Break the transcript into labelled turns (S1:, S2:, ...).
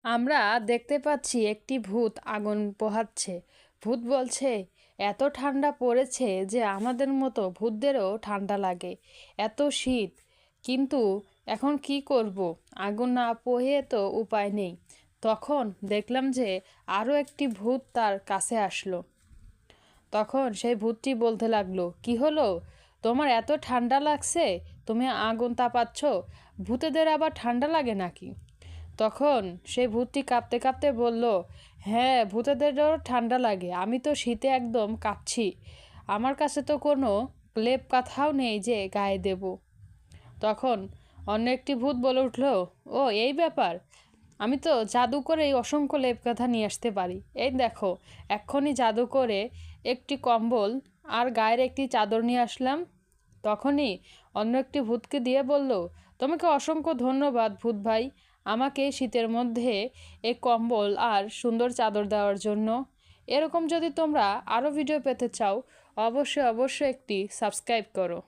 S1: আমরা দেখতে পাচ্ছি একটি ভূত আগুন পোহাচ্ছে। ভূত বলছে, এত ঠান্ডা পড়েছে যে আমাদের মতো ভূতদেরও ঠান্ডা লাগে, এত শীত, কিন্তু এখন কি করব, আগুন না পোহে তো উপায় নেই। তখন দেখলাম যে আরও একটি ভূত তার কাছে আসলো। তখন সেই ভূতটি বলতে লাগলো, কি হলো, তোমার এত ঠান্ডা লাগছে, তুমি আগুন তাপাচ্ছ, ভূতেদের আবার ঠান্ডা লাগে নাকি? তখন সেই ভূতটি কাঁপতে কাঁপতে বলল, হ্যাঁ, ভূতেদেরও ঠান্ডা লাগে, আমি তো শীতে একদম কাঁপছি, আমার কাছে তো কোনো লেপ কাঁথাও নেই যে গায়ে দেব। তখন অন্য একটি ভূত বলে উঠল, ও এই ব্যাপার, আমি তো জাদু করে এই অসংখ্য লেপ কাঁথা নিয়ে আসতে পারি, এই দেখো, এক্ষুনি জাদু করে একটি কম্বল আর গায়ের একটি চাদর নিয়ে আসলাম। তখনই অন্য একটি ভূতকে দিয়ে বলল, তোমাকে অসংখ্য ধন্যবাদ ভূত ভাই, আমাকে শীতের মধ্যে এই কম্বল আর সুন্দর চাদর দেওয়ার জন্য। এরকম যদি তোমরা আরও ভিডিও পেতে চাও, অবশ্যই একটি সাবস্ক্রাইব করো।